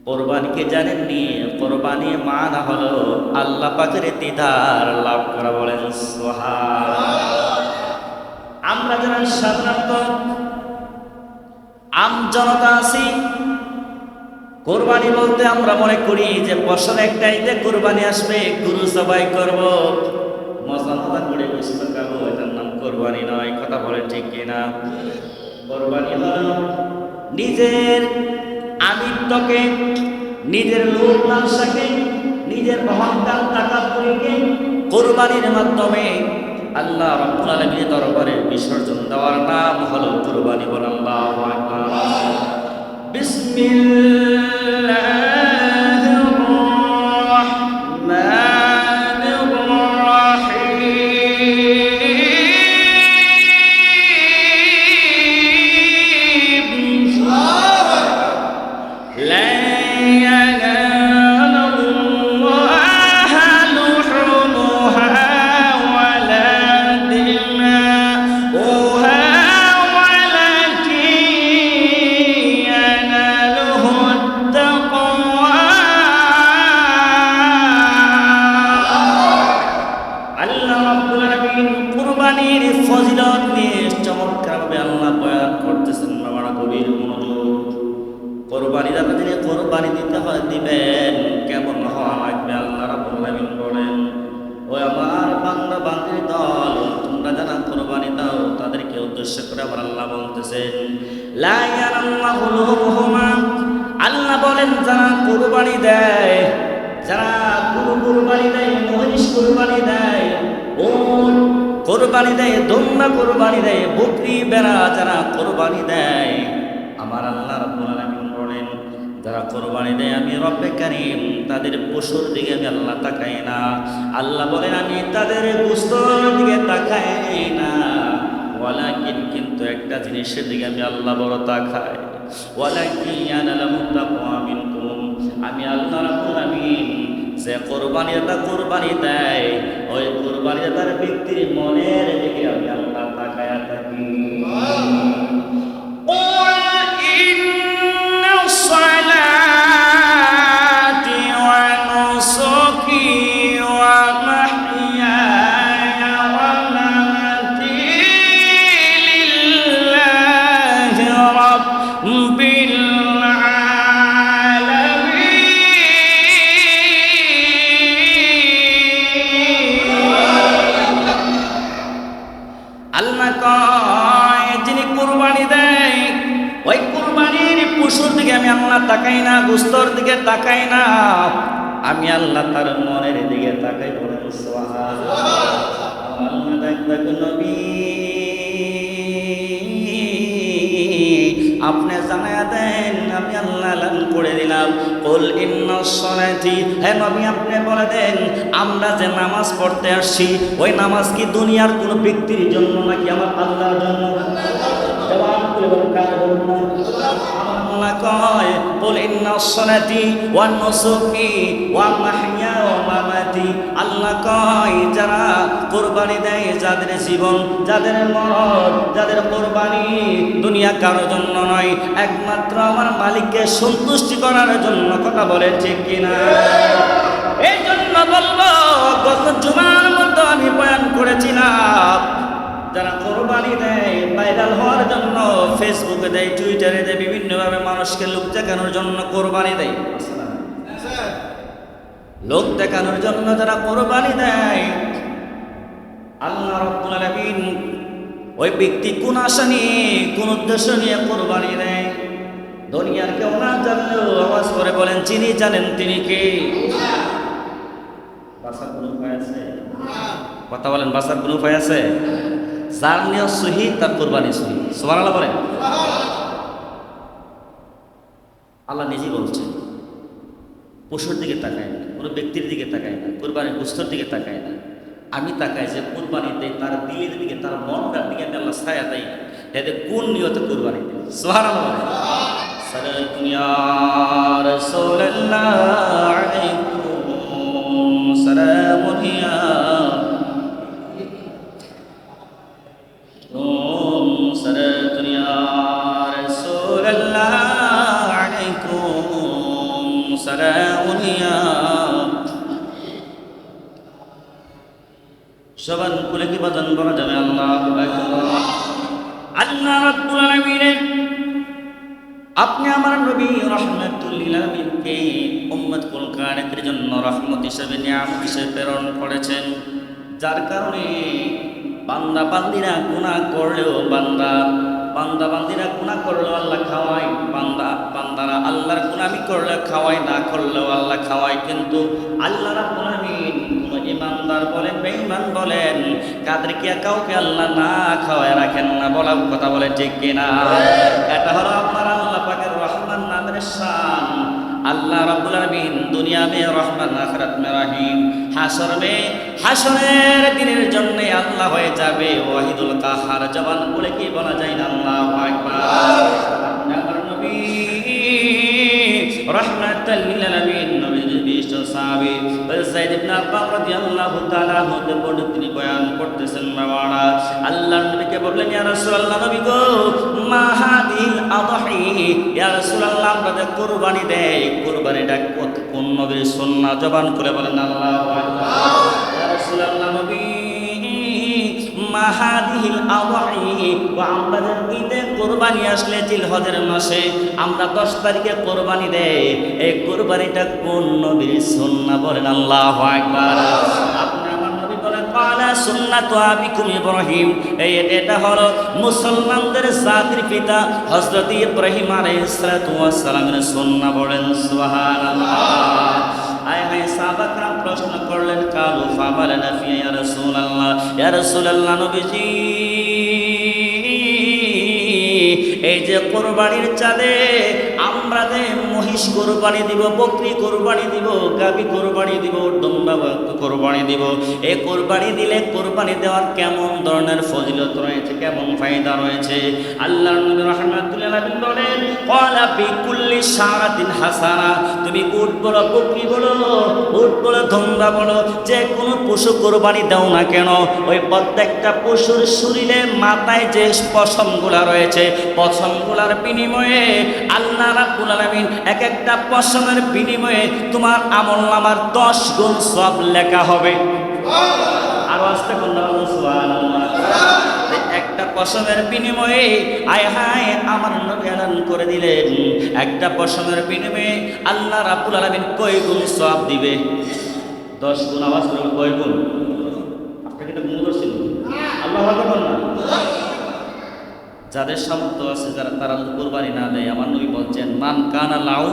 কোরবানিকে জানেননি? কোরবানি মানা হলো আল্লাহ পাকের দিদার লাভ করা। বলেন সুবহানাল্লাহ। আমরা যারা সাধারণত আম জনতা আছি, কোরবানি বলতে আমরা মনে করি যে বছর একটা ঈদে কোরবানি আসবে, গরু জবাই করব, মজা মজা করে গোশত খাবো, এটার নাম কোরবানি নয়। কথা বলে ঠিক কিনা? কোরবানি হলো নিজের আমিত্বকে, নিজের লোভ লালসাকে, নিজের অহংকার তাকাব্বুরকে কোরবানির মাধ্যমে আল্লাহ রাব্বুল আলামিনের দরবারে বিসর্জন দেওয়ার নাম হলো কোরবানি। বলেন আল্লাহু আকবার। বিসমিল্লাহির রাহমানির রাহিম। লা ইয়ানালু লুহুমুহা ওয়ালা দিমাউহা ওয়ালাকিন ইয়ানালুহুত তাকওয়া। আল্লাহ রাব্বুল আলামিন কুরবানির ফজিলত নিয়ে চমৎকারভাবে আল্লাহ বয়ান করতেছেন। বাবারা গভীর মনোযোগ। কোরবানি দাতা যিনি কোরবানি দিতে হয় দিবেন, কেমন হওয়া লাগবে আল্লাহ রাব্বুল আলামিন বলেন, ও আমার বান্দা বান্দির দল, তোমরা যারা কোরবানি দাও তাদেরকে উদ্দেশ্য করে আমার আল্লাহ বলতেছেন, লা ইয়ানাল্লাহু লুহুমুহুমা। আল্লাহ বলেন যারা কোরবানি দেয়, যারা গরু কোরবানি দেয়, মহিষ কোরবানি দেয়, উট কোরবানি দেয়, দুম্বা কোরবানি দেয়, বকরি ভেড়া যারা কোরবানি দেয়, আমার আল্লাহ রাব্বুল আলামিন বলেন যারা কোরবানি দেয় আমি রব্বে কারীম তাদের পশুর দিকে আমি আল্লাহ তাকাই না। আল্লাহ বলেন আমি তাদের গোশতের দিকে তাকাই না, ওয়ালাকিন কিন্তু একটা জিনিসের দিকে আমি আল্লাহ বড় তাকাই, ওয়ালাকিন ইয়ানালামু তাকওয়া মিনকুম। আমি আল্লাহ রাব্বুল আলামিন যে কোরবানি দেয়, ওই কোরবানি দাতার ব্যক্তির মনের দিকে আমি আল্লাহ তাকায়া থাকি। আল্লাহ কয় যিনি কুরবানি দেয় ওই কুরবানির পশুর দিকে আমি আল্লাহ তাকাই না, গোশতের দিকে তাকাই না, আমি আল্লাহ তার মনের দিকে তাকাই। বলেন সুবহানাল্লাহ। আল্লাহ ডাকবেন নবী, আপনি জানায়া দেন, আমি আল্লাহ এলান করে দিলাম, কুল ইন্নাস সালাতি। হে নবী আপনি বলে দেন আমরা যে নামাজ পড়তে আসছি ওই নামাজ কি দুনিয়ার কোনো ব্যক্তির জন্য নাকি আমার আল্লাহর জন্য? জবাব করে বলুন কার জন্য? আল্লাহ কয় কুল ইন্নাস সালাতি ওয়া নুসুকি ওয়া মাহইয়া ওয়া মামাতি। আল্লাহ কয় যারা কুরবানি দেয়, যাদের জীবন, যাদের মরণ, যাদের কুরবানি দুনিয়া কারোর জন্য নয়, একমাত্র আমার মালিককে সন্তুষ্টি করার জন্য। কথা বলে ঠিক কিনা? এই জন্য বলবো গত জুমার মধ্যে আমি বয়ান করেছিলাম যারা কোরবানি দেয় ভাইরাল হওয়ার জন্য, ফেসবুকে দেয়, টুইটারে দেয়, বিভিন্নভাবে মানুষকে লোক দেখানোর জন্য কোরবানি দেয়। লোক দেখানোর জন্য যারা কোরবানি দেয়, আল্লাহ রাব্বুল আলামিন ওই ব্যক্তি কোন আশা নিয়ে, কোন উদ্দেশ্য নিয়ে কোরবানি দেয় দুনিয়ার কেউ না জানলেও আওয়াজ করে বলেন যিনি জানেন তিনি কে? বাসার কোনো উপায় আছে? কথা বলেন, বাসার কোনো উপায় আছে? যার নিয়ত সহি তার কোরবানি সহি। সুবহানাল্লাহ বলেন। আল্লাহ নিজেই বলছেন পশুর দিকে তাকায় না, কোনো ব্যক্তির দিকে তাকায় না, কোরবানির গোশতের দিকে তাকায় না, আমি তাকাই যে কোরবানি দেয় তার দিলের দিকে, তার মনটার দিকে আমি আল্লাহ ছায়া দেয় এতে কোন নিয়তে কোরবানি দেয়। সুবহানাল্লাহ বলেন। সালাতুন ইয়া রাসূলুল্লাহ আলাইকুম সালামুন ইয়া সালাতুন ইয়া রাসূলুল্লাহ আলাইকুম সালামুন ইয়া সবান কুলে কি বাজান বলা যাবে আল্লাহু আকবার। আল্লাহ রাব্বুল আলামিন আপনি আমার নবী রাহমাতুল লিল আলামিনকে উম্মত কুল কায়নাতের জন্য রহমত হিসেবে নিয়ামত হিসেবে প্রেরণ করেছেন, যার কারণে বান্দা বান্দিরা গুনাহ করলেও বান্দিরা গুনাহ করলেও আল্লাহ খাওয়ায়, বান্দারা আল্লাহর গুনাহি করলে খাওয়ায়, না করলেও আল্লাহ খাওয়ায়। কিন্তু আল্লাহ রাব্বুল আলামিন কোন ইমানদার বলেন বেঈমান বলেন কাদেরকে কাউকে আল্লাহ না খাওয়ায় রাখেন না, বলা কথা বলে ঠিক কিনা? এটা হলো আপনার আল্লাহ পাকের রহমান নামের শান। আল্লাহ রাব্বুল আলামিন দুনিয়া মে রহমান, আখিরাত মে রহিম, হাসরের দিনের জন্য আল্লাহ হয়ে যাবে ওয়াহিদুল কাহার। জবান বলে কি বলা যায় না আল্লাহু আকবার। আমার নবী রাহমাতাল লিল আলামিন, নবীর বিশিষ্ট সাহাবী যায়েদ ইবনে আরকাম রাদিয়াল্লাহু তাআলা হতে পড়ে তিনি বয়ান করতেছেন, মাওলানা আল্লাহর নবীকে বললেন, ইয়া রাসূলুল্লাহ, নবী গো, মা হাদিল আদহি, ইয়া রাসূলুল্লাহ, আমরা কুরবানি দেই, কুরবানিটা কোন নবীর সুন্নাহ? জবান করে বলেন আল্লাহু আকবার। ইয়া রাসূলুল্লাহ, নবী মা হাদিল আদহি, আমাদের ঈদে কুরবানি আসলে জিলহজের মাসে আমরা 10 তারিখে কুরবানি দেই, এই কুরবানিটা কোন নবীর সুন্নাহ? বলেন আল্লাহু আকবার। আপনি আমার নবী বলেন ক্বালা সুন্নাতু আবিকুম ইব্রাহিম, এটা হলো মুসলমানদের জাতির পিতা হযরত ইব্রাহিম আলাইহিস সালাতু ওয়াস সালামের সুন্নাহ। বলেন সুবহানাল্লাহ। আয় হায় সাহাবারা প্রশ্ন করলেন, কালু ফাবালানা ফি ইয়া রাসূলুল্লাহ, ইয়া রাসূলুল্লাহ, নবীজি এই যে কুরবানির চাঁদে আমরা যে মহিষ কুরবানি দিব, বকরি কুরবানি দিব, গাভী কুরবানি দিব, দুম্বা কুরবানি দিব, এই কুরবানি দিলে কুরবানি দেওয়ার কেমন ধরনের ফজিলত রয়েছে, কেমন ফায়দা রয়েছে? আল্লাহর নবী রাহমাতুল লিল আলামিন বলেন, ক্বালা ফি কুল্লি শারাতিন হাসানা, তুমি উট বলো, বকরি বলো, উট বলো, দুম্বা বলো, যে কোনো পশু কুরবানি দাও না কেন, ওই প্রত্যেকটা পশুর শরীরে মাথায় যে পশমগুলা রয়েছে, পশমগুলার বিনিময়ে আল্লাহ রাব্বুল আলামিন এক একটা পশমের বিনিময়ে তোমার আমলনামার 10 গুণ সওয়াব লেখা হবে। আরো আস্তে বলুন সুবহানাল্লাহ। একটা পশমের বিনিময়ে আয় হায় আমার নবী এলান করে দিলেন, একটা পশমের বিনিময়ে আল্লাহ রাব্বুল আলামিন কয় গুণ সওয়াব দিবে? 10 গুণ। আওয়াজ করে কয় গুণ? আপনাকে এটা গুণ করছেন আল্লাহু আকবার না? যাদের সামর্থ্য আছে, যারা তারা কুরবানি না দেয়, আমার নবী বলছেন, মান কানা লাউ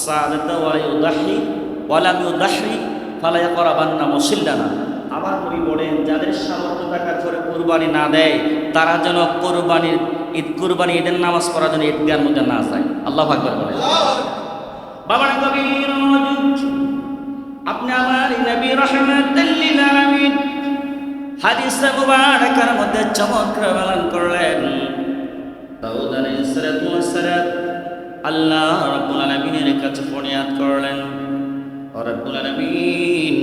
সাআদাতা ওয়া ইউদাহি ওয়া লাম ইউদাহি ফালা ইয়াকরাবান্না মুসিল্লানা। আমার নবী বলেন, যাদের সামর্থ্য থাকার পরে কুরবানি না দেয়, তারা যেন কুরবানি ঈদের নামাজ পড়ার জন্য ঈদগাহের মধ্যে না যায়। আল্লাহু আকবার বলেন। বাবার কবির আপনি আমার নবী রাহমাতুল লিল আলামিন হাদিসে মুবারাকার মধ্যে চমৎকার বয়ান করলেন, দাউদ আলাইহিস সালাতু ওয়াস সালাম আল্লাহ রাব্বুল আলামিনের কাছে ফরিয়াদ করলেন, ও রাব্বুল আলামিন,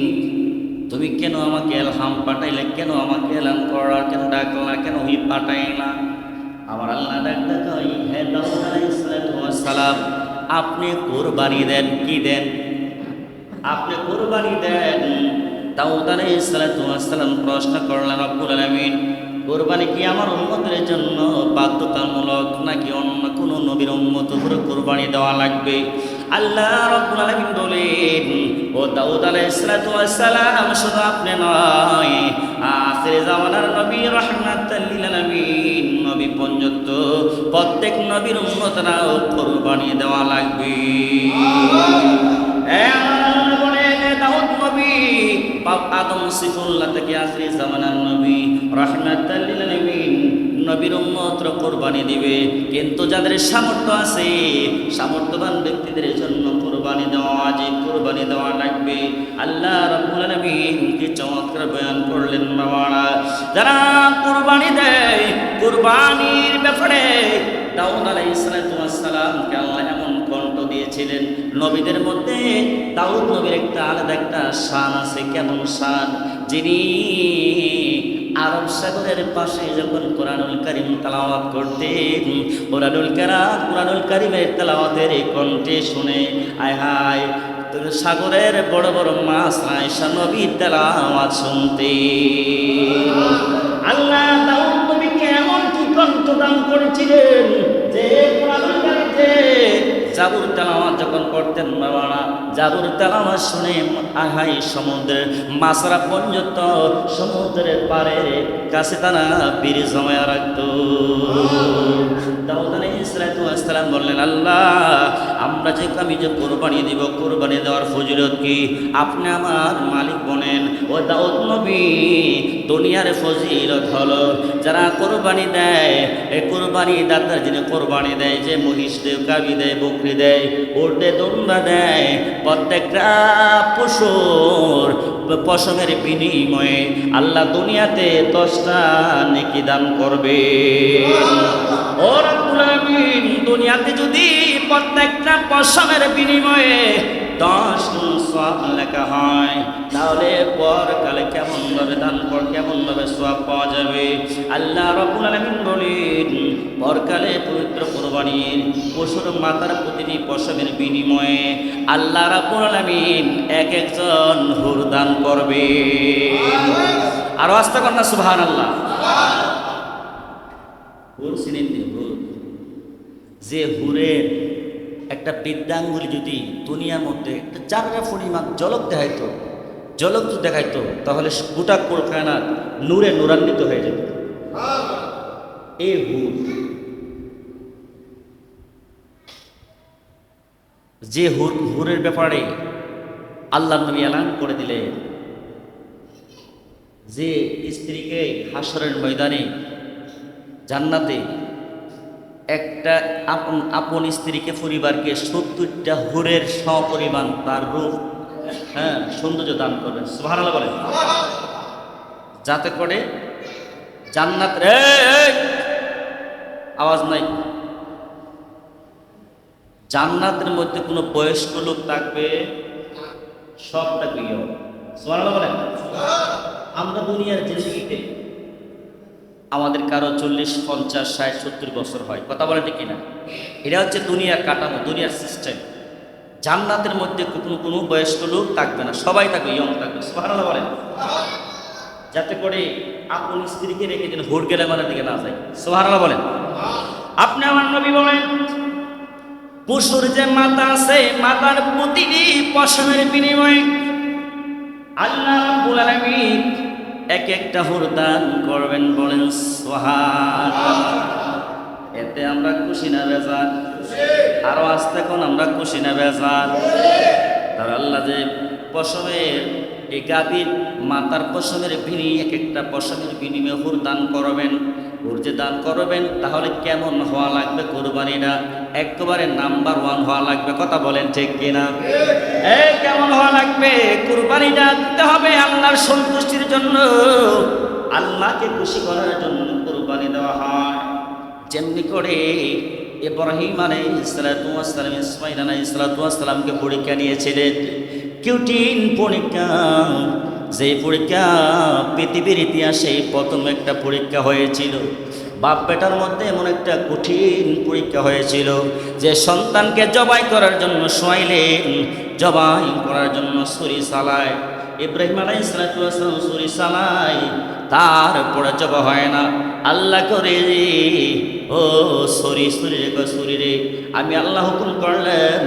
তুমি কেন আমাকে ইলহাম পাঠাইলে, কেন আমাকে এলান করা, কেন ডাকলা, কেন ওহি পাঠাইলা? আমার আল্লাহ ডাকতে কই, হে দাউদ আলাইহিস সালাতু ওয়াস সালাম, আপনি কুরবানি দেন। কি দেন? আপনি কুরবানি দেন। দাউদ আলাইহিস সালাতু ওয়াস সালাম প্রশ্ন করলেন, রব্বুল আলামিন, কুরবানি কি আমার উম্মতের জন্য বাধ্যতামূলক নাকি অন্য কোন নবীর উম্মত উপরে কুরবানি দেওয়া লাগবে? আল্লাহ রাব্বুল আলামিন বলেন, ও দাউদ আলাইহিস সালাতু ওয়াস সালাম, শুধু আপনি নয়, আখির জামানার নবী রাহমাতুল লিল আলামিন নবী পর্যন্ত প্রত্যেক নবীর উম্মতরাও কুরবানি দেওয়া লাগবে। দাউদ নবী আদম সিফুল্লাহ থেকে আখির জামানার নবী রাহমাতুল লিল আলামিন নবীর উম্মতরা কুরবানি দিবে, কিন্তু যাদের সামর্থ্য আছে, সামর্থ্যবান ব্যক্তিদের জন্য কুরবানি দেওয়া ওয়াজিব, কুরবানি দেওয়া লাগবে। আল্লাহ রাব্বুল আলামিন কি চমৎকার বয়ান করলেন, বাবারা, যারা কুরবানি দেয়, কুরবানির ব্যাপারে দাউদ আলাইহিস সালাতু ওয়াস সালামকে আল্লাহ এমন কণ্ঠ দিয়েছিলেন, নবীদের মধ্যে দাউদ নবীর একটা আলাদা একটা শান আছে। কেমন শান? যিনি আরব সাগরের পাশে যখন কোরআনুল কারীম তেলাওয়াত করতেন, কোরআনুল কারীমের তেলাওয়াতের এই কণ্ঠে শুনে আয় হায় সাগরের বড় বড় মাছ আয়েশা নবী তেলাওয়াত শুনতেন। আল্লাহ দাউদ নবীকে এমন কি কণ্ঠ দান করেছিলেন যে কোরআনুল কারীমে জাবুর তেলাওয়াত যখন করতেন বাবারা, জাবুর তেলাওয়াত শুনে আহাই সমুদ্রের মাছরা পর্যন্ত সমুদ্রের পারে কাছে তারা বীর জমায়া রাখত। দাউদ আলাইহিস সালাম বললেন, আল্লাহ আমি যে কোরবানি দিব, কোরবানি দেওয়ার ফজিলত কি আপনি আমার মালিক বলেন। ও দাউদ নবী, দুনিয়ার ফজিলত হলো যারা কোরবানি দেয়, এই কোরবানি দাতার যিনি কোরবানি দেয়, যে মহিষ দেয়, গাভী দেয়, বকরি দেয়, উট দেয়, দুম্বা দেয়, প্রত্যেকটা পশুর পশমের বিনিময়ে আল্লাহ দুনিয়াতে 10টা নেকি দান করবে। ও রব্বুল আলামিন, দুনিয়াতে যদি প্রত্যেকটা পশমের বিনিময়ে 10 গুণ সওয়াব লেখা হয়, তাহলে পরকালে কেমন ভাবে দান কর, কেমন ভাবে সওয়াব পাওয়া যাবে। আল্লাহ রাব্বুল আলামিন বলেন, পরকালে পবিত্র কোরবানির পশুর মাথার প্রতিটি পশমের বিনিময়ে আল্লাহ রাব্বুল আলামিন এক একজন হুর দান করবে। আর আস্তে কন্যা সুবহানাল্লাহ। হুর চিনেন নি? হুর, যে হুরের একটা বৃদ্ধাঙ্গুলি যদি দুনিয়ার মধ্যে একটা চারটা পরিমাণ ঝলক দেখাইতো, তাহলে গোটা কোরখানার নূরে নূরান্বিত হয়ে যেত। এই হুর, যে হুরের ব্যাপারে আল্লাহ নবী এলান করে দিলেন যে স্ত্রীকে হাসরের ময়দানে জান্নাতে একটা আপন স্ত্রীকে, পরিবারকে 70টা হুরের সমপরিমাণ তার রূপ, সৌন্দর্য দান করবেন। সুবহানাল্লাহ বলেন। যাতে করে জান্নাত, আওয়াজ নাই, জান্নাতের মধ্যে কোনো বয়স্ক লোক থাকবে, সব থাকবে। সুবহানাল্লাহ বলেন। আমরা দুনিয়ার জিন্দেগিতে আমাদের কারো 40, 50, 60, 70 বছর হয়, কথা বলে ঠিক কিনা? এটা হচ্ছে দুনিয়ার কাঠামো, দুনিয়ার সিস্টেম। জান্নাতের মধ্যে কোনো বয়স্ক লোক থাকবে না, সবাই থাকবে, ইয়ং থাকবে। সুবহানাল্লাহ বলেন। যাতে করে আপন স্ত্রীকে রেখে যেন হুর গেলে মানের দিকে না যায়। সুবহানাল্লাহ বলেন। আপনি আমার নবী বলেন, পশুর যে মাথা আছে, মাথার প্রতিটি পশমের বিনিময়ে আল্লাহ রাব্বুল আলামিন এক একটা হুর দান করবেন। বলেন সুবহানাল্লাহ। এতে আমরা খুশি না বেজার? আরো আস্তে কোন আমরা খুশি না বেজার? তার আল্লাহ যে পশমের, এই গাভীর মাথার পশমের এক একটা পশমের বিনিময়ে হুর দান করবেন। হুর যে দান করবেন, তাহলে কেমন হওয়া লাগবে কোরবানিটা? একেবারে নাম্বার 1 হওয়া লাগবে। কথা বলেন ঠিক কিনা? কেমন হওয়া লাগবে? কোরবানিটা দিতে হবে আল্লাহর সন্তুষ্টির জন্য, আল্লাহকে খুশি করার জন্য কোরবানি দেওয়া হয়। যেমনি করে ইব্রাহিম আলাইহিস সালাতু ওয়াস সালাম ইসমাঈল আলাইহিস সালাতু ওয়াস সালামকে পরীক্ষা নিয়েছিলেন, কঠিন পরীক্ষা। যে পরীক্ষা পৃথিবীর ইতিহাসে প্রথম একটা পরীক্ষা হয়েছিল। বাপ বেটার মধ্যে এমন একটা কঠিন পরীক্ষা হয়েছিল যে সন্তানকে জবাই করার জন্য শোয়াইলেন, জবাই করার জন্য ছুরি চালায়। ইব্রাহিম আলাইহিস সালাতু ওয়াস সালাম ছুরি চালায়, তারপরে জবা হয় না। আল্লাহ করে, ও ছুরি রে, আমি আল্লাহ হুকুম করলেন,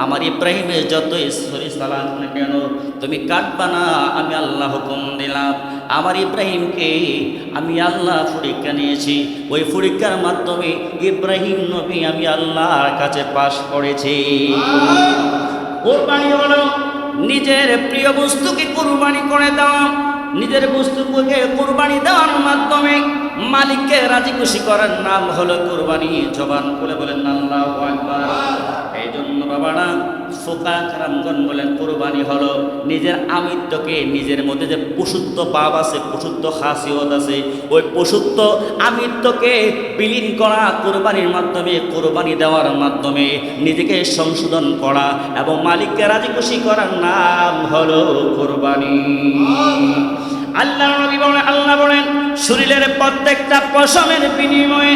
আমার ইব্রাহিমের যতই ছুরি চালান না কেন তুমি কাটবা না। আমি আল্লাহ হুকুম দিলাম, আমার ইব্রাহিমকে আমি আল্লাহ পরীক্ষা নিয়েছি। ওই পরীক্ষার মাধ্যমে ইব্রাহিম নবী আমি আল্লাহর কাছে পাশ করেছি। কোরবানি হলো নিজের প্রিয় বস্তুকে কোরবানি করে দেওয়া। নিজের বস্তুকে কোরবানি দেওয়ার মাধ্যমে মালিককে রাজি খুশি করার নাম হলো কোরবানি। জবান খুলে বলেন আল্লাহু আকবার। এই জন্য বাবারা, ফুকাহা কেরামগণ বলেন, কোরবানি হলো নিজের আমিত্বকে, নিজের মধ্যে যে পশুত্ব ভাব আছে, পশুত্ব খাসিয়ত আছে, ওই পশুত্ব আমিত্বকে বিলীন করা কোরবানির মাধ্যমে, কোরবানি দেওয়ার মাধ্যমে নিজেকে সংশোধন করা এবং মালিককে রাজি খুশি করার নাম হলো কোরবানি। আল্লাহ নবী বলেন, আল্লাহ বলেন শরীরের প্রত্যেকটা পশমের বিনিময়ে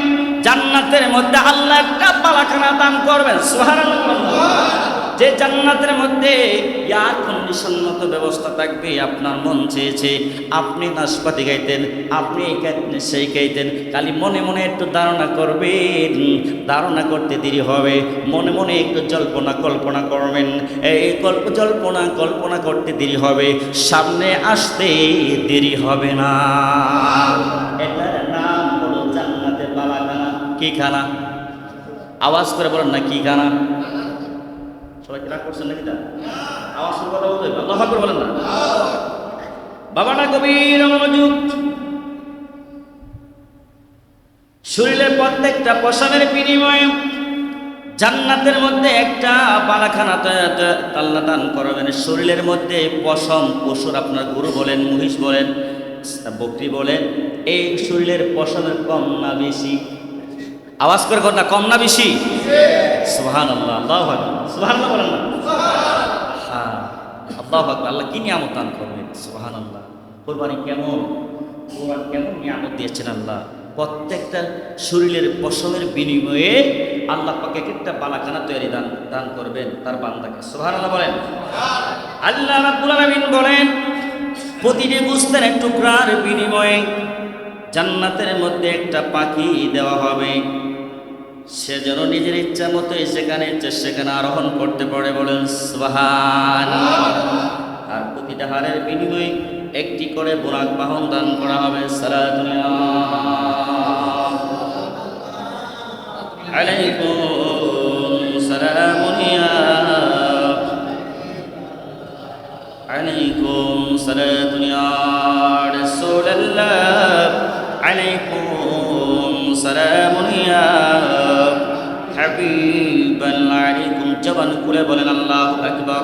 জান্নাতের মধ্যে আল্লাহ একটা বালাখানা দান করবেন। সুবহানাল্লাহ। যে জান্নাতের মধ্যে এয়ার কন্ডিশন মতো ব্যবস্থা থাকবে। আপনার মন চেয়েছে আপনি নাশপাতি খাইতেন, আপনি এই খাইতেন, সেই খাইতেন, খালি মনে মনে একটু ধারণা করবেন, ধারণা করতে দেরি হবে। মনে মনে একটু কল্পনা করবেন, এই কল্পনা করতে দেরি হবে, সামনে আসতে দেরি হবে না। এটার নাম হলো জান্নাতের বালাখানা। কি খানা? আওয়াজ করে বলেন না, কি খানা? সবাই রাগ করছেন নাকি? আওয়াজ করে কথা বলতে আল্লাহু আকবার বলেন না। বাবাটা গভীর মনোযোগ। শরীরের প্রত্যেকটা পশমের বিনিময়ে জান্নাতের মধ্যে একটা বালাখানা আল্লাহ দান করবেন। শরীরের মধ্যে পশম, পশুর আপনার গরু বলেন, মহিষ বলেন, বকরি বলেন, এই শরীরের পশমের কম না বেশি? আওয়াজ করে কর না, কম না বেশি? সুবহানাল্লাহ, আল্লাহু আকবার, সুবহানাল্লাহ বলেন না। হ্যাঁ, আল্লাহু আকবার। আল্লাহ কি নিয়ামত দান করবেন, সুবহানাল্লাহ। কুরবানি কেমন, কুরবানি কেমন নিয়ামত দিয়েছেন আল্লাহ। প্রত্যেকটা শরীরের পশমের বিনিময়ে আল্লাহ পাক এক একটা বালাখানা তৈরি দান করবেন তার বান্দাকে। সুবহানাল্লাহ বলেন। আল্লাহ রাব্বুল আলামিন বলেন প্রতিটি গোশতের এক টুকরার বিনিময়ে জান্নাতের মধ্যে একটা পাখি দেওয়া হবে, সে যেন নিজের ইচ্ছা মতো সেখানে আরোহণ করতে পারে। বলেন সুবহানাল্লাহ। আর প্রতিটা হারের বিনিময়ে একটি করে বুরাক বাহন দান করা হবে। সালাতু আলাইকুম সালামুন আলাইকুম সালাতুন ইয়া রাসূলুল্লাহ আলাইকুম সালামুন ইয়া হাবিবাল্লাহ আলাইকুম। জবান খুলে বলেন আল্লাহু আকবার।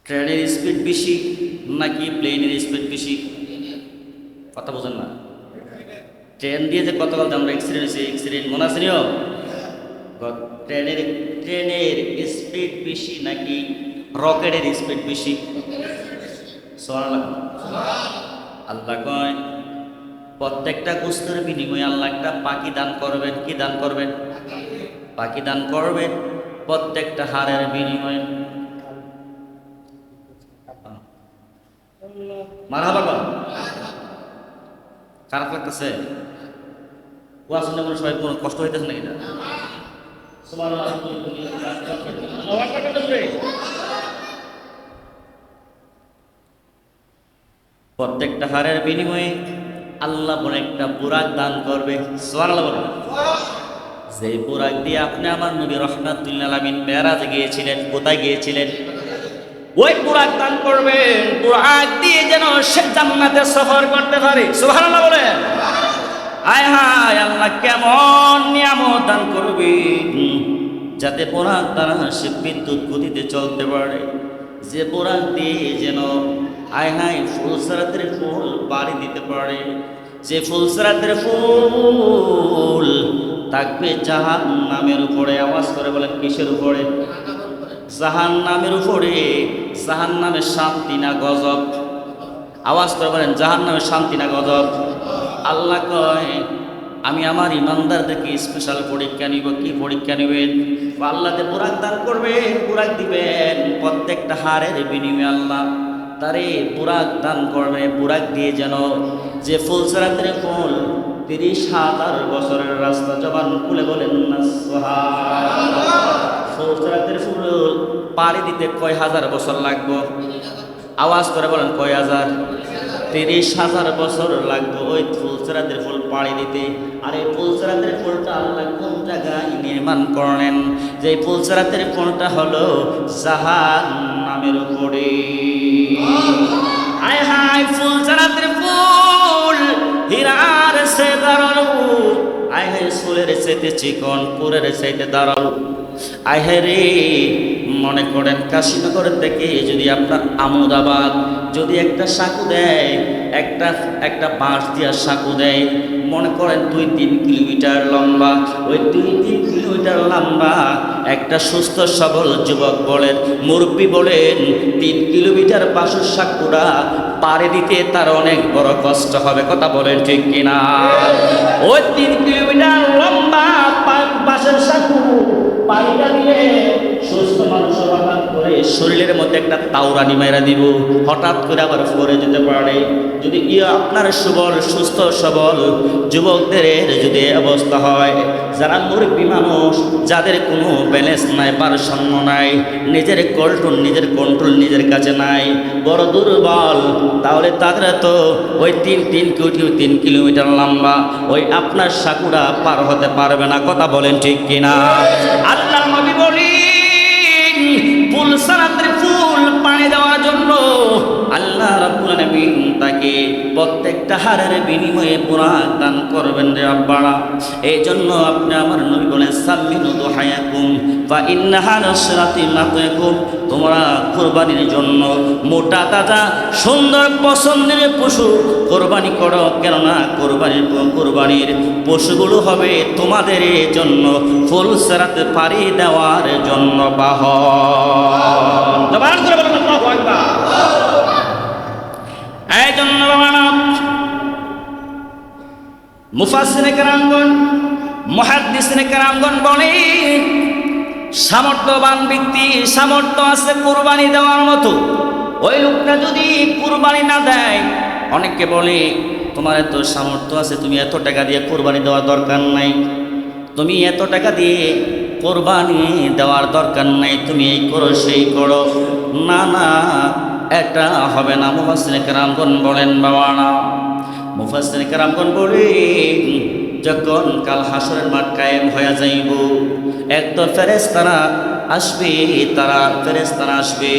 ট্রেনের স্পিড বেশি নাকি প্লেনের স্পিড বেশি? কথা বোঝেন না। ট্রেন দিয়ে যে গতকাল আমরা অ্যাক্সিডেন্ট মনে আছে নিও? ট্রেনের স্পিড বেশি নাকি রকেটের স্পিড বেশি? আল্লাহ কয় প্রত্যেকটা গোশতের বিনিময়ে আল্লাহ একটা পাখি দান করবেন। কি দান করবেন? পাখি দান করবেন প্রত্যেকটা হারের বিনিময়ে। মারহাবা বল। খারাপ লাগতেছে? ওয়াজ শুনে কোনো সবাই কোনো কষ্ট হইতেছে নাকি? না, প্রত্যেকটা হারের বিনিময়ে আল্লাহ বলে একটা বুরাক দান করবে। সুবহানাল্লাহ বলে। যে বুরাক দিয়ে আপনি আমার নবী রাহমাতুল লিল আলামিন মেরাজে গিয়েছিলেন, কোথায় গিয়েছিলেন? ওই বুরাক দান করবেন, বুরাক দিয়ে যেন সে জান্নাতে সফর করতে পারে। সুবহানাল্লাহ বলে। আয় হায়, আল্লাহ কেমন নিয়ামত দান করবে যাতে বুরাক দ্বারা সে বিদ্যুৎ গতিতে চলতে পারে। যে বুরাক দিয়ে যেন আয় হায় ফুলসরাতের ফুল বাড়ি দিতে পারে। যে ফুলসরাতের ফুল থাকবে জাহান্নামের উপরে। আওয়াজ করে বলেন কিসের উপরে? জাহান্নামের উপরে। জাহান্নামের শান্তি না গজব? আওয়াজ করে বলেন জাহান্নামের শান্তি না গজব? আল্লাহ কয় আমি আমার ইমানদারদেরকে স্পেশাল পরীক্ষা নিব। কি পরীক্ষা নিবেন? আল্লাহতে বুরাক দান করবেন, বুরাক দিবেন প্রত্যেকটা হারের বিনিময়ে আল্লাহ তারে বুরাক দান করবে। বুরাক দিয়ে যেন যে ফুলসরাতের ফুল 30,000 বছরের রাস্তা। জবান খুলে বলেন না সুবহানাল্লাহ। ফুলসরাতের ফুল পাড়ি দিতে কয় হাজার বছর লাগবে? আওয়াজ করে বলেন কয় হাজার? 30,000 বছর লাগবে ওই ফুলসরাতের ফুল পাড়ি দিতে। আর এই ফুলসরাতের ফুলটা আল্লাহ কোন জায়গায় নির্মাণ করলেন? যে ফুলসরাতের ফুলটা হলো জাহান্নামের উপরে। আয় হায়, ফুলসরাতের ফুল হীরার চেয়ে ধারালো। আয় হায়, ফুলের চাইতে চিকন, পুরের চাইতে ধারালো। আহে রে, মনে করেন কাশীনগর থেকে যদি আপনার আমোদাবাদ যদি একটা সাঁকু দেয়, একটা বাঁশ দিয়া সাঁকু দেয়, মনে করেন 2-3 কিলোমিটার লম্বা, ওই 2-3 কিলোমিটার লম্বা একটা সুস্থ সবল যুবক বলেন, মুরব্বী বলেন, 3 কিলোমিটার বাঁশের সাঁকুরা পাড়ে দিতে তার অনেক বড় কষ্ট হবে। কথা বলেন ঠিক কিনা? ওই 3 কিলোমিটার লম্বা বাঁশের সাঁকু পাড়িটা দিয়ে সুস্থ মানুষ হঠাৎ করে শরীরের মধ্যে একটা তাওরানি মেরা দিব, হঠাৎ করে আবার পড়ে যেতে পারে। যদি আপনার সবল সুস্থ সবল যুবকদের যদি অবস্থা হয়, যারা মুরব্বী মানুষ, যাদের কোনো ব্যালেন্স নাই, ভারসাম্য নাই, নিজের কন্ট্রোল নিজের কাছে নাই, বড় দুর্বল, তাহলে তাদের তো ওই 3 কিলোমিটার লম্বা ওই আপনার সাঁকুরা পার হতে পারবে না। কথা বলেন ঠিক কিনা? আল্লাহর নবী বলেন, ফুলসারাতের ফুল পানি দেওয়ার জন্য আল্লাহ রাব্বুল আলামিন তাকে প্রত্যেকটা হারের বিনিময়ে বুরাক দান করবেন রে আব্বারা। এই জন্য আপনি আমার নবী বলেন, সাল্লিনু দুহায়াকুম ফা ইন্নাহা নাসরাতি মাতাকুম, তোমরা কুরবানির জন্য মোটা তাজা সুন্দর পছন্দের পশু কোরবানি করো, কেননা কোরবানির পশুগুলো হবে তোমাদের জন্য ফুলসারাতে পাড়ি দেওয়ার জন্য বাহন। জবান করে বলুন আল্লাহু আকবার। এই জন্য বাবারা, মুফাসসিরে কেরামগণ, মুহাদ্দিসিনে কেরামগণ বলেন, সামর্থ্যবান ব্যক্তি, সামর্থ্য আছে কুরবানি দেওয়ার মতো, ওই লোকটা যদি কুরবানি না দেয়, অনেকে বলে তোমার এত সামর্থ্য আছে, তুমি এত টাকা দিয়ে কুরবানি দেওয়ার দরকার নাই, তুমি এত টাকা দিয়ে কোরবানি দেওয়ার দরকার নাই, তুমি এই করো সেই করো। না না, এটা হবে না। মুফাসসিরে কেরামগণ বলেন বাবারা, মুফাসসিরে কেরামগণ বলেন, যখন কাল হাসরের মাঠ কায়েম হয়ে যাইব, একদল ফেরেশতারা আসবে, ফেরেশতারা আসবে,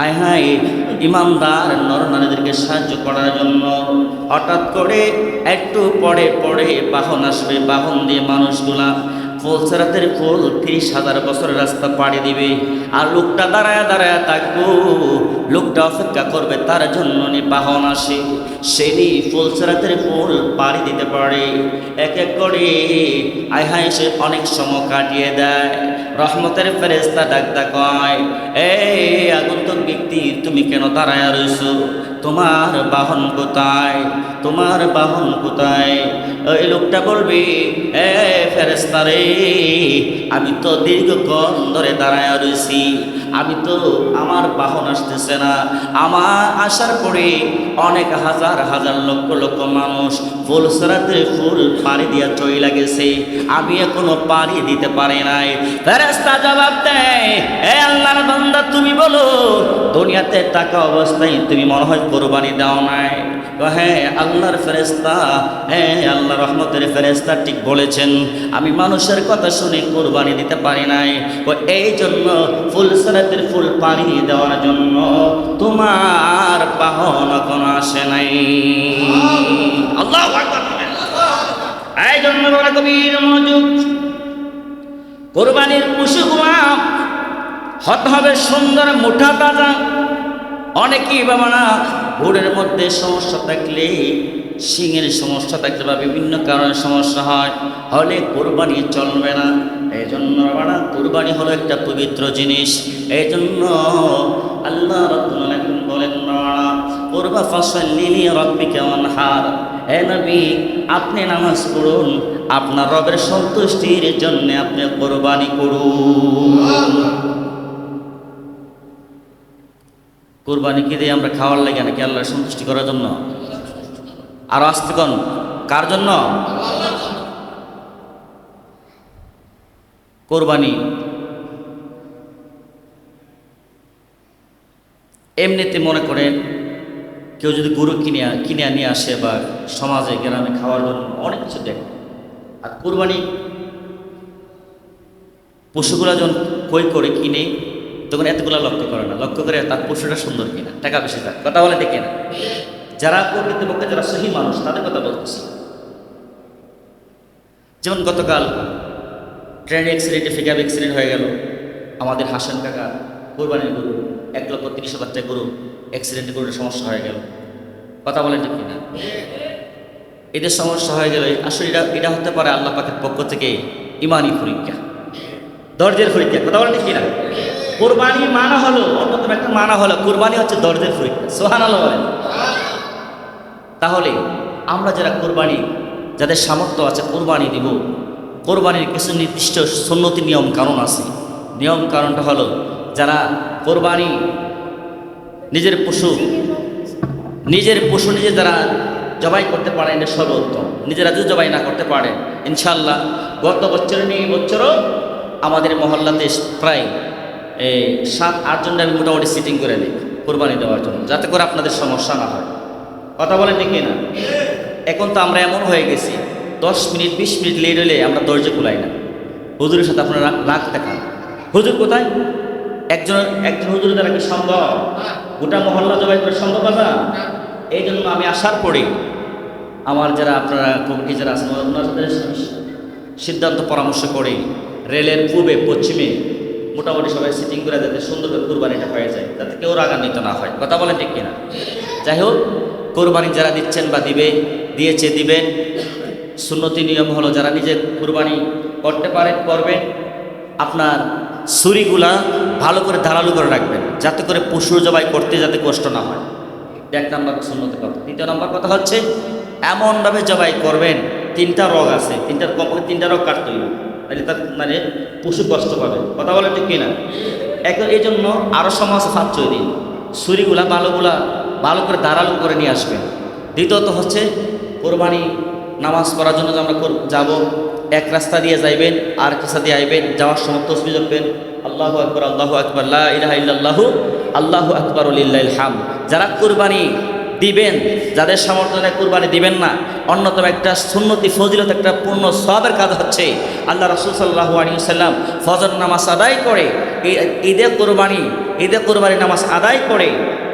আয় হায় ইমানদার নরনারীদেরকে সাহায্য করার জন্য। হঠাৎ করে একটু পরে বাহন আসবে, বাহন দিয়ে মানুষগুলা ফুলসারাতের ফুল 30,000 বছরের রাস্তা পাড়ি দিবে, আর লোকটা দাঁড়ায় থাকবো, লোকটা অপেক্ষা করবে তার জন্য বাহন আসে, সেই ফুলসারাতের ফুল পাড়ি দিতে পারে। এক এক করে আয় হায় সে অনেক সময় কাটিয়ে দেয়। রহমতের ফেরেশতা ডাকতে কয়, এই আগন্তুক ব্যক্তি, তুমি কেন দাঁড়ায় রইছো? তোমার বাহন কোথায়? তোমার বাহন কোথায়? ওই লোকটা বলবে, এ ফেরেশতা রে, আমি তো দীর্ঘক্ষণ ধরে দাঁড়ায় রয়েছি, আমার বাহন আসতেছে না। আমার আসার পরে অনেক হাজার লক্ষ মানুষ ফুলসারাতের ফুল পাড়ি দিয়া চইলা গেছে, আমি এখনো পাড়ি দিতে পারি নাই। ফেরেশতা জবাব দেয়, এ আল্লাহর বান্দা, তুমি বলো, দুনিয়াতে টাকা অবস্থায় তুমি মনে হয় কোরবানি দাও নাই? হ্যাঁ আল্লাহর ফেরেশতা, হ্যাঁ আল্লাহ রহমতের ফেরেশতা ঠিক বলেছেন, আমি মানুষের কথা শুনে কোরবানি দিতে পারি নাই। এই জন্য ফুলসারাতের ফুল পানি দেওয়ার জন্য তোমার বাহন এখনো আসে নাই। আল্লাহু আকবার। এই জন্য বড় কবির মনোযোগ, কোরবানির পশুগুলা হতে হবে সুন্দর মোটা তাজা। অনেকেই বাবা না, ভোরের মধ্যে সমস্যা থাকলে, শিঙের সমস্যা থাকলে বা বিভিন্ন কারণে সমস্যা হয়, হলে কোরবানি চলবে না। এই জন্য বাবা, কোরবানি হলো একটা পবিত্র জিনিস। এই জন্য আল্লাহ রাব্বুল আলামিন বলেন, কোরবা ফাসাল্লি লিরাব্বিকা ওয়ানহার, হে নবী, আপনি নামাজ পড়ুন, আপনার রবের সন্তুষ্টির জন্য আপনি কোরবানি করুন। কোরবানি কি দিয়ে আমরা খাওয়ার লাগে নাকি আল্লাহর সন্তুষ্টি করার জন্য? আর আসতে কোন কার জন্য? কোরবানি এমনিতে মনে করেন কেউ যদি গরু কিনে নিয়ে আসে বা সমাজে গ্রামে খাওয়ার জন্য অনেক কিছু দেখে, আর কোরবানি পশুগুলা যখন কই করে কিনে তখন এতগুলা লক্ষ্য করে না, লক্ষ্য করে তার পশুটা সুন্দর কিনা, টাকা বেশি থাকে, কথা বলে দেখে না। যারা প্রকৃতপক্ষে যারা সহি মানুষ তাদের কথা বলতেছি। যেমন গতকাল ট্রেন অ্যাক্সিডেন্টে ফিকাপ অ্যাক্সিডেন্ট হয়ে গেল, আমাদের হাসান কাকা কোরবানির গরু 1,30,000 টাকা গরু অ্যাক্সিডেন্টে গরুর সমস্যা হয়ে গেল। কথা বলেন ঠিক কিনা? এদের সমস্যা হয়ে গেলে আসলে এটা হতে পারে আল্লাহ পাকের পক্ষ থেকে ইমানি পরীক্ষা, দরজের পরীক্ষা। কথা বলেন ঠিক কিনা? কোরবানি মানা হলো, অন্যতম একটা মানা হলো কোরবানি হচ্ছে দরজের পরীক্ষা। সুবহানাল্লাহ বলেন। তাহলে আমরা যারা কোরবানি, যাদের সামর্থ্য আছে কোরবানি দিব, কোরবানির কিছু নির্দিষ্ট সুন্নতি নিয়ম কারণ আছে। নিয়ম কারণটা হলো, যারা কোরবানি নিজের পশু নিজে যারা জবাই করতে পারেন, এটা সর্বোত্তম। নিজেরা যদি জবাই না করতে পারেন, ইনশাআল্লাহ গত বছরে নিয়ে এই বছরও আমাদের মহল্লাতে প্রায় 7-8 জন আমি মোটামুটি সিটিং করে নিই কোরবানি দেওয়ার জন্য, যাতে করে আপনাদের সমস্যা না হয়। কথা বলেন ঠিক না? এখন তো আমরা এমন হয়ে গেছি, 10 মিনিট 20 মিনিট লেট হলে আমরা দরজা খুলাই না। হুজুরের সাথে আপনারা রাগ দেখান, হুজুর কোথায়? একজন হুজুরের দ্বারা কি সম্ভব? গোটা মহল্লা জবাই করে সম্ভব না। এই জন্য আমি আসার পরে আমার যারা আপনারা কমিটি যারা আছেন, ওনাদের সিদ্ধান্ত পরামর্শ করে রেলের পূর্বে পশ্চিমে মোটামুটি সবাই সিটিং করে যাতে সুন্দরভাবে কোরবানিটা হয়ে যায়, যাতে কেউ রাগান্বিত না হয়। কথা বলেন ঠিক কিনা? যাই হোক, কোরবানি যারা দিচ্ছেন বা দিবেন, সুন্নতি নিয়ম হলো যারা নিজে কোরবানি করতে পারেন করবেন, আপনার ছুরিগুলা ভালো করে ধারালো করে রাখবেন, যাতে করে পশু জবাই করতে যাতে কষ্ট না হয়। 1 নম্বর সুন্নতি কথা। 2 নম্বর কথা হচ্ছে এমনভাবে জবাই করবেন, 3টা রগ আছে, 3টা রগ কাটতে হইবে, তাহলে তার মানে পশু কষ্ট পাবে। কথা বলেন ঠিক কিনা? এখন এই জন্য আরও সমাজ 5 দিন ছুরিগুলা ভালো করে ধারালো করে নিয়ে আসবেন। দ্বিতীয়ত হচ্ছে কোরবানি নামাজ পড়ার জন্য যে আমরা যাব, এক রাস্তা দিয়ে যাইবেন আর রাস্তা দিয়ে আইবেন, যাওয়ার সময় তসবিহ জপবেন, আল্লাহু আকবার আল্লাহু আকবার লা ইলাহা ইল্লাল্লাহু আল্লাহু আকবার লিল্লাহিল হামদ। যারা কোরবানি দিবেন, যাদের সামর্থ্য নেই কোরবানি দিবেন না, অন্যতম একটা সুন্নতি ফজিলত, একটা পূর্ণ সওয়াবের কাজ হচ্ছে আল্লাহ রাসূল সাল্লাল্লাহু আলাইহি ওয়াসাল্লাম ফজর নামাজ আদায় করে ঈদে কোরবানি নামাজ আদায় করে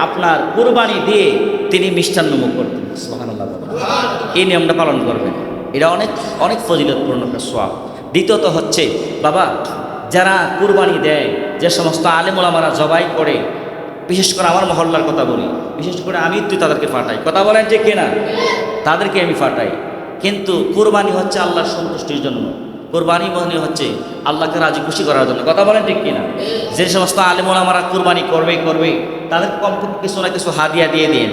আপনার কোরবানি দিয়ে তিনি মিষ্টান্ন মুখ করতেন। সুবহানাল্লাহ। এই নিয়মটা পালন করবেন, এটা অনেক ফজিলতপূর্ণ একটা সওয়াব। দ্বিতীয়ত হচ্ছে বাবা, যারা কোরবানি দেয়, যে সমস্ত আলেম ওলামারা জবাই করে, বিশেষ করে আমার মহল্লার কথা বলি, বিশেষ করে আমি তাদেরকে পাঠাই। কথা বলেন যে কিনা? তাদেরকে আমি পাঠাই, কিন্তু কোরবানি হচ্ছে আল্লাহর সন্তুষ্টির জন্য, কোরবানি মনে হচ্ছে আল্লাহকে রাজি খুশি করার জন্য। কথা বলেন ঠিক কিনা? যে সমস্ত আলেম ওলামারা কোরবানি করবে তাদেরকে কমপক্ষে কিছু না কিছু হাদিয়া দিয়ে দিন।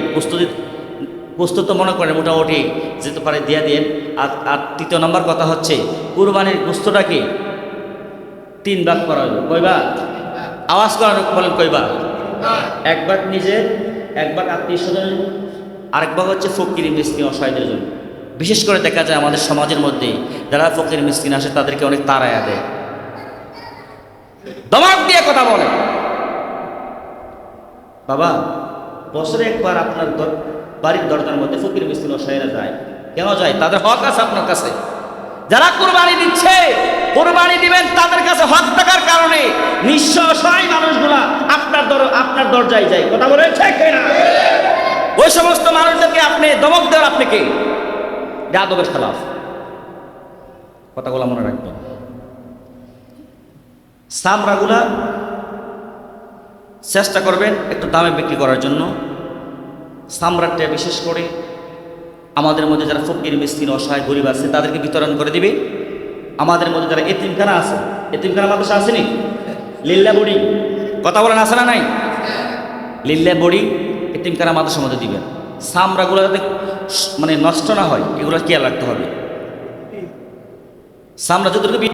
প্রস্তুত মনে করেন মোটামুটি যেতে পারে দিয়ে দিন। আর 3 নম্বর কথা হচ্ছে কোরবানির গোস্তটাকে 3 ভাগ করা হইল। কয় ভাগ? আওয়াজ করা বলেন, কয় ভাগ? 1 ভাগ নিজের, 1 ভাগ আত্মীয় স্বজন, আরেক ভাগ হচ্ছে ফকির মিসকিন অসহায়দের জন্য। বিশেষ করে দেখা যায় আমাদের সমাজের মধ্যে যারা ফকির মিসকিন আসে তাদেরকে অনেক তাড়ায়া দেয়, দমাক দিয়ে কথা বলে। বাবা, বছরে একবার আপনার বাড়ির দরজার মধ্যে ফকির মিসকিন অসহায়রা যায়। কেন যায়? তাদের হক আছে আপনার কাছে। যারা কোরবানি দিচ্ছে, কোরবানি দিবেন, তাদের কাছে হক থাকার কারণে নিঃস্ব অসহায় মানুষগুলা আপনার দরজায় যায়। কথা বলে ঠিক না? ওই সমস্ত মানুষদেরকে আপনি দমক দেওয়ার আপনি কে? আদবের খেলাফ। কথাগুলো মনে রাখবেন। চামড়াগুলা চেষ্টা করবেন একটু দামে বিক্রি করার জন্য। চামড়াটা বিশেষ করে আমাদের মধ্যে যারা ফকির মিসকিন অসহায় গরিব আছে তাদেরকে বিতরণ করে দিবে। আমাদের মধ্যে যারা এতিমখানা আছে, এতিমখানা মাদ্রাসা আসেনি, লিল্লা বড়ি, কথা বলেন আছে না নাই? লিল্লা বড়ি এতিমখানা মাদ্রাসার মধ্যে দিবেন। চামড়াগুলো যাতে মানে নষ্ট না হয়, এগুলো খেয়াল রাখতে হবে। চামড়া যতটুকু